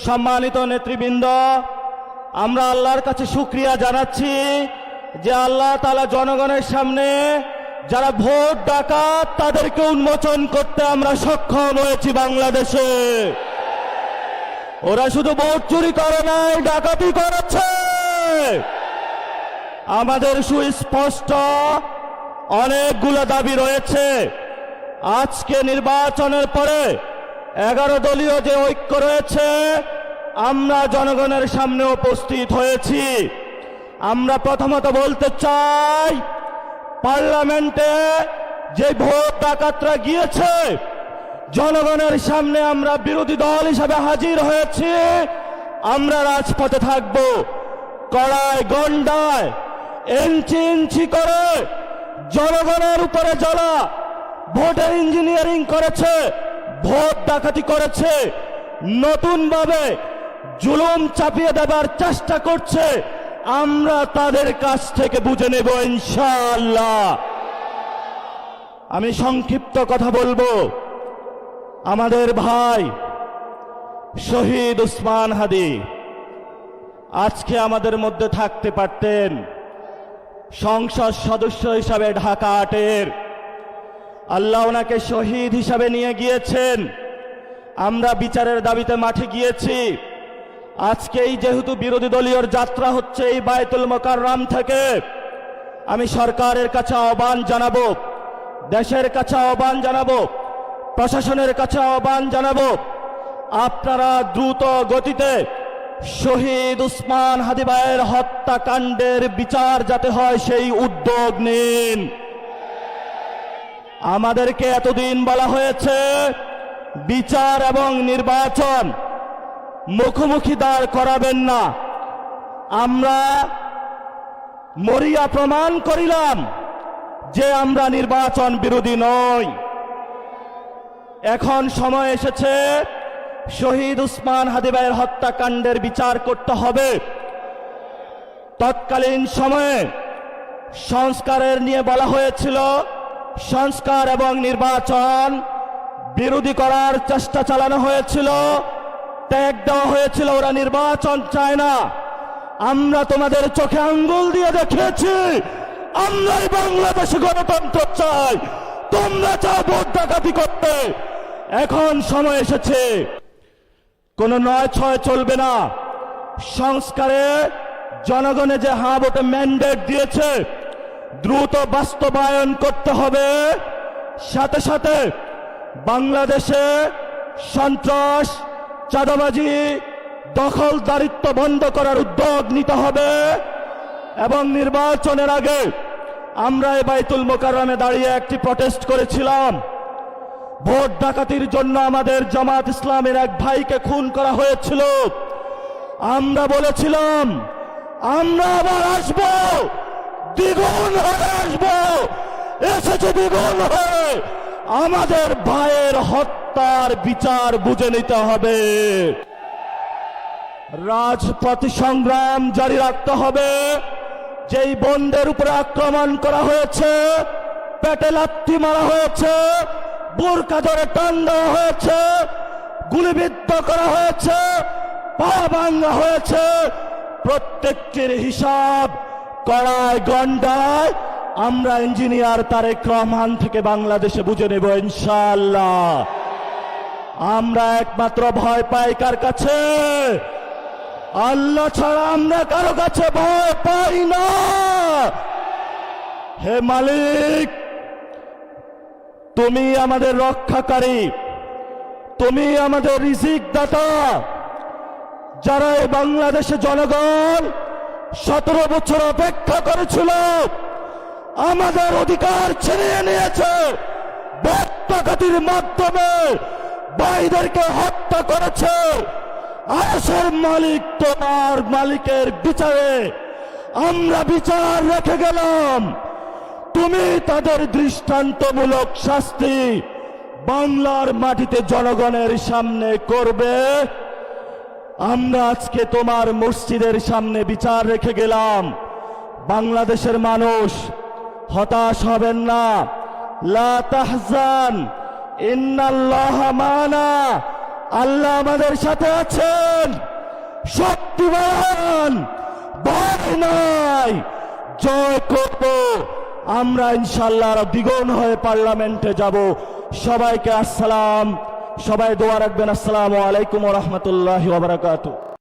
সম্মানিত নেতৃবৃন্দ, আমরা আল্লাহর কাছে শুকরিয়া জানাচ্ছি যে আল্লাহ তাআলা জনগণের সামনে যারা ভোট ডাকাত তাদেরকে উন্মোচন করতে আমরা সক্ষম হয়েছি। বাংলাদেশে ওরা শুধু ভোট চুরি করে নাই, ডাকাতি করেছে। আমাদের সুস্পষ্ট অনেকগুলো দাবি রয়েছে। আজকে নির্বাচনের পরে 11 দলীয় যে ঐক্য রয়েছে, আমরা জনগণের সামনে উপস্থিত হয়েছি। আমরা প্রথমত বলতে চাই, পার্লামেন্টে যে ভোট ডাকাতরা গিয়েছে, জনগণের সামনে আমরা বিরোধী দল হিসাবে হাজির হয়েছি। আমরা রাজপথে থাকব। কড়ায় গন্ডায় ইঞ্চি ইঞ্চি করে জনগণের উপরে যারা ভোটের ইঞ্জিনিয়ারিং করেছে, ভোট ডাকাতি করেছে, নতুনভাবে জুলুম চাপিয়ে দেবার চেষ্টা করছে, আমরা তাদের কাছ থেকে বুঝে নেব ইনশাআল্লাহ। আমি সংক্ষিপ্ত কথা বলবো। আমাদের ভাই শহীদ উসমান হাদি আজকে আমাদের মধ্যে থাকতে পারতেন। সংসদ সদস্য হিসাবে ঢাকা 8-এর আল্লাহ ওনাকে শহীদ হিসাবে নিয়ে গিয়েছেন। আমরা বিচারের দাবিতে মাঠে গিয়েছি। আজকেই যেহেতু বিরোধী দলীয় যাত্রা হচ্ছে এই বায়তুল মোকাররম থেকে, আমি সরকারের কাছে আহ্বান জানাবো, দেশের কাছে আহ্বান জানাবো, প্রশাসনের কাছে আহ্বান জানাবো, আপনারা দ্রুত গতিতে শহীদ উসমান হাদি ভাইয়ের হত্যাকাণ্ডের বিচার যাতে হয় সেই উদ্যোগ নিন। আমাদেরকে এতদিন বলা হয়েছে বিচার এবং নির্বাচন মুখোমুখি দাঁড় করাবেন না। আমরা মরিয়া প্রমাণ করিলাম যে আমরা নির্বাচন বিরোধী নই। এখন সময় এসেছে শহীদ উসমান হাদি ভাইয়ের হত্যাকাণ্ডের বিচার করতে হবে। তৎকালীন সময়ে সংস্কারের নিয়ে বলা হয়েছিল, সংস্কার এবং নির্বাচন বিরোধী করার চেষ্টা চালানো হয়েছিল, ট্যাগ দেওয়া হয়েছিল, ওরা নির্বাচন চায় না। আমরা তোমাদের চোখে আঙ্গুল দিয়ে দেখিয়েছি আমরাই বাংলাদেশে গণতন্ত্র চাই, তোমরা চাও ভোট ডাকাতি করতে। এখন সময় এসেছে, কোন 9-6 চলবে না। সংস্কারে জনগণে যে হ্যাঁ ভোটে ম্যান্ডেট দিয়েছে, দ্রুত বাস্তবায়ন করতে হবে। সাথে সাথে বাংলাদেশে সন্ত্রাস, চাঁদাবাজি, দখলদারিত্ব বন্ধ করার উদ্যোগ নিতে হবে। এবং নির্বাচনের আগে আমরা এই বায়তুল মোকাররমে দাঁড়িয়ে একটি প্রটেস্ট করেছিলাম। ভোট ডাকাতির জন্য আমাদের জামাত ইসলামের এক ভাইকে খুন করা হয়েছিল। আমরা বলেছিলাম আমরা আবার আসব, দ্বিগুণ হয়ে আসব। এসেছে দ্বিগুণ হয়ে। আমাদের ভাইয়ের হত্যার বিচার বুঝে নিতে হবে। রাজপথ সংগ্রাম জারি রাখতে হবে। যেই বন্দের উপরে আক্রমণ করা হয়েছে, পেটে লাথি মারা হয়েছে, বোরকা ধরে টান দেওয়া হয়েছে, গুলিবিদ্ধ করা হয়েছে, পা ভাঙা হয়েছে, প্রত্যেকটির হিসাব কড়ায় গন্ডায় আমরা ইঞ্জিনিয়ার তারেক রহমান থেকে বাংলাদেশে বুঝে নেব ইনশাআল্লাহ। আমরা একমাত্র ভয় পাই কার কাছে? আল্লাহ ছাড়া আমরা কারো কাছে ভয় পাই না। হে মালিক, তুমি আমাদের রক্ষাকারী, তুমি আমাদের রিজিক দাতা। যারা এই বাংলাদেশে জনগণ 17 বছর অপেক্ষা করেছিল, আমাদের অধিকার ছিনিয়ে নিয়েছে, ভোট ডাকাতির মাধ্যমে ভাইদেরকে হত্যা করেছে। আরশের মালিক তোমার মালিকের বিচারে আমরা বিচার রেখে গেলাম। তুমি তাদের দৃষ্টান্তমূলক শাস্তি বাংলার মাটিতে জনগণের সামনে করবে। আমরা আজকে তোমার মসজিদের সামনে বিচার রেখে গেলাম। বাংলাদেশের মানুষ হতাশ হবেন না। লা তাহজান ইন্নাল্লাহা মানা, আল্লাহ আমাদের সাথে আছেন, শক্তিমান, ভয় নাই, জয় করব আমরা ইনশাআল্লাহ। দ্বিগুণ হয়ে পার্লামেন্টে যাব। সবাইকে আসসালাম, সবাই দোয়া রাখবেন। আসসালামু আলাইকুম ওয়া রাহমাতুল্লাহি ওয়া বারাকাতুহু।